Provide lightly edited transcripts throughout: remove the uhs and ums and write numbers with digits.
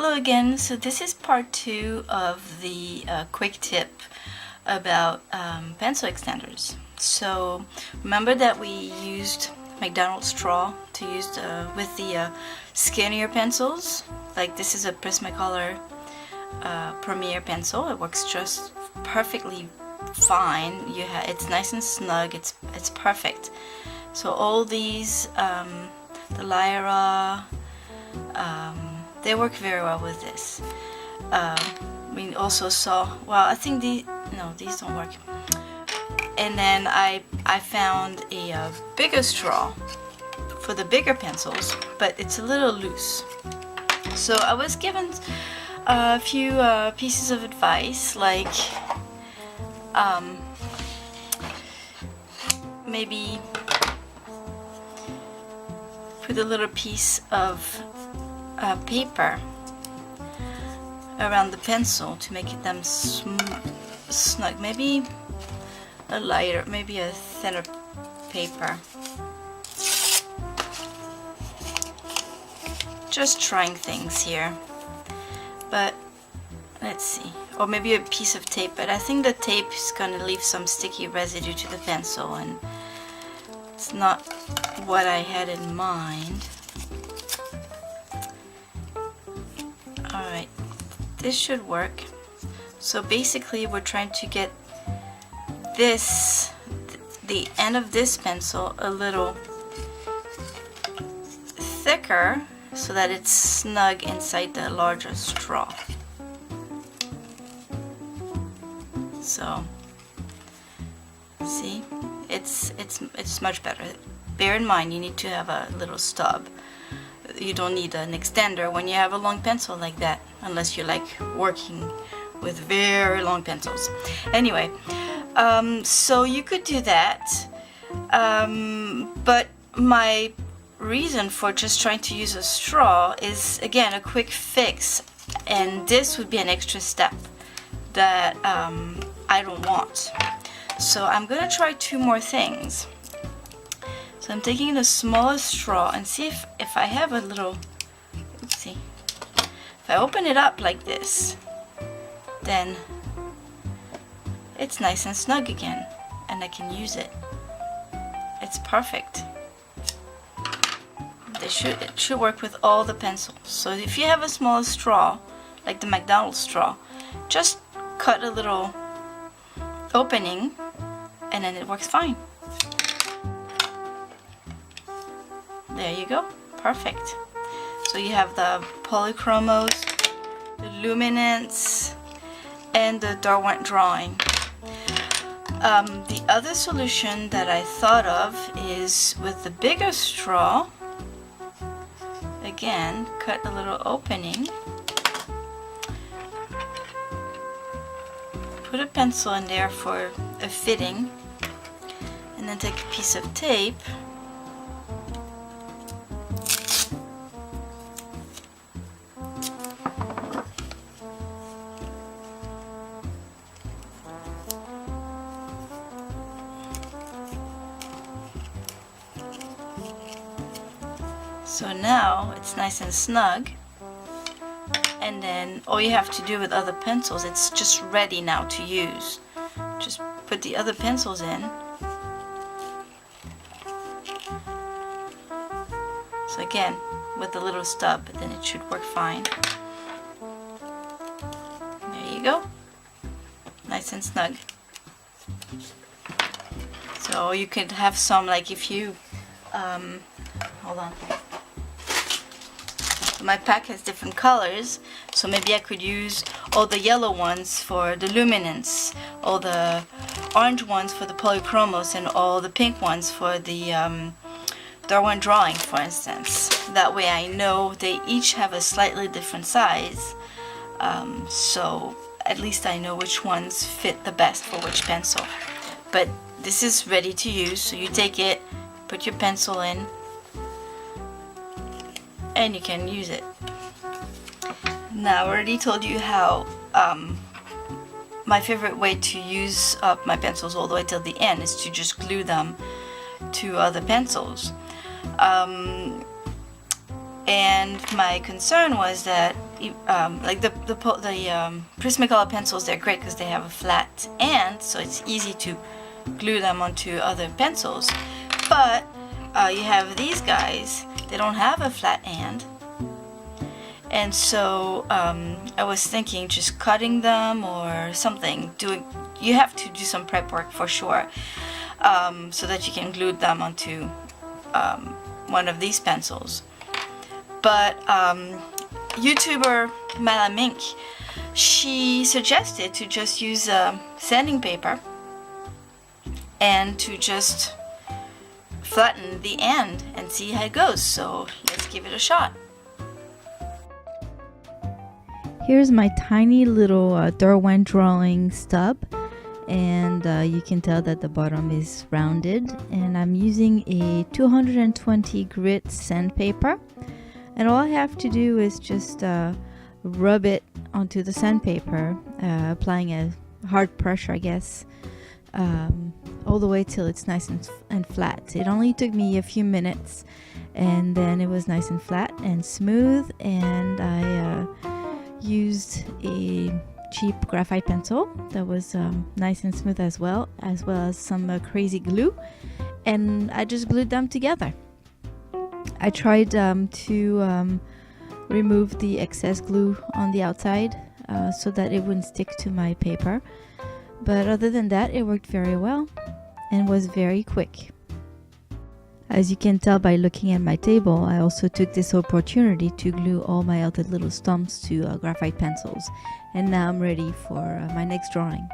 Hello again. So this is part 2 of the quick tip about pencil extenders. So remember that we used McDonald's straw to use with the skinnier pencils. Like this is a Prismacolor Premier pencil. It works just perfectly fine. It's nice and snug. It's perfect. So all these, the Lyra. They work very well with this. We also saw, well, I think these don't work. And then I found a bigger straw for the bigger pencils, but it's a little loose. So I was given a few pieces of advice, like maybe put a little piece of paper around the pencil to make them snug. Maybe a lighter, maybe a thinner paper. Just trying things here, but let's see. Or maybe a piece of tape, but I think the tape is going to leave some sticky residue to the pencil, and it's not what I had in mind. Alright, this should work. So basically we're trying to get the end of this pencil a little thicker so that it's snug inside the larger straw. So see, it's much better. Bear in mind you need to have a little stub. You don't need an extender when you have a long pencil like that, unless you like working with very long pencils. Anyway, so you could do that, but my reason for just trying to use a straw is, again, a quick fix, and this would be an extra step that I don't want. So I'm gonna try two more things. So I'm taking the smallest straw and see if I have a little, oopsie, if I open it up like this, then it's nice and snug again and I can use it. It's perfect. It should work with all the pencils. So if you have a small straw, like the McDonald's straw, just cut a little opening and then it works fine. There you go, perfect. So you have the Polychromos, the Luminance, and the Derwent Drawing. The other solution that I thought of is with the bigger straw. Again, cut a little opening, put a pencil in there for a fitting, and then take a piece of tape. So now it's nice and snug, and then all you have to do with other pencils, it's just ready now to use. Just put the other pencils in. So again, with the little stub, then it should work fine. There you go. Nice and snug. So you could have some, like if you, hold on. My pack has different colors, so maybe I could use all the yellow ones for the Luminance, all the orange ones for the Polychromos, and all the pink ones for the Derwent Drawing, for instance. That way I know they each have a slightly different size, so at least I know which ones fit the best for which pencil. But this is ready to use, so you take it, put your pencil in, and you can use it. Now I already told you how my favorite way to use up my pencils all the way till the end is to just glue them to other pencils. And my concern was that like the Prismacolor pencils, they're great because they have a flat end, so it's easy to glue them onto other pencils. But you have these guys, they don't have a flat end, and so I was thinking just cutting them or something. You have to do some prep work for sure, so that you can glue them onto one of these pencils. But YouTuber Malamink, she suggested to just use sanding paper and to just flatten the end and see how it goes. So let's give it a shot. Here's my tiny little Derwent drawing stub, and you can tell that the bottom is rounded, and I'm using a 220 grit sandpaper, and all I have to do is just rub it onto the sandpaper, applying a hard pressure, I guess, all the way till it's nice and flat. It only took me a few minutes, and then it was nice and flat and smooth, and I used a cheap graphite pencil that was nice and smooth as well as some crazy glue, and I just glued them together. I tried to remove the excess glue on the outside so that it wouldn't stick to my paper, but other than that it worked very well and was very quick. As you can tell by looking at my table, I also took this opportunity to glue all my other little stumps to graphite pencils, and now I'm ready for my next drawing.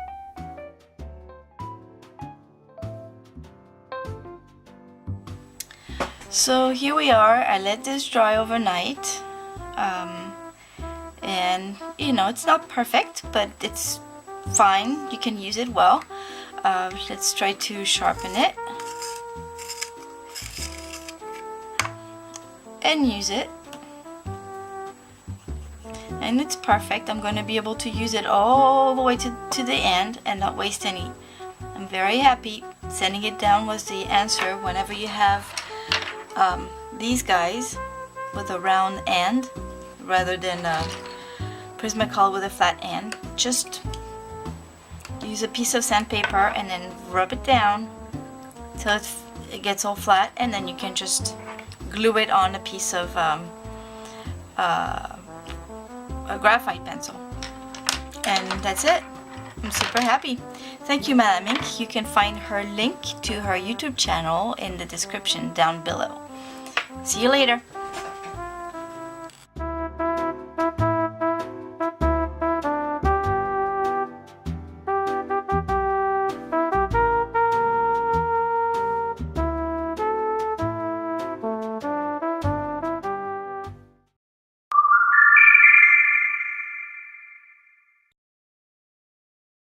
So here we are. I let this dry overnight, and it's not perfect, but it's fine. You can use it well. Let's try to sharpen it and use it, and it's perfect. I'm going to be able to use it all the way to the end and not waste any. I'm very happy. Sanding it down was the answer. Whenever you have these guys with a round end rather than a Prismacolor with a flat end, just use a piece of sandpaper and then rub it down till it gets all flat, and then you can just glue it on a piece of a graphite pencil, and that's it. I'm super happy. Thank you, Malamink. You can find her link to her YouTube channel in the description down below. See you later.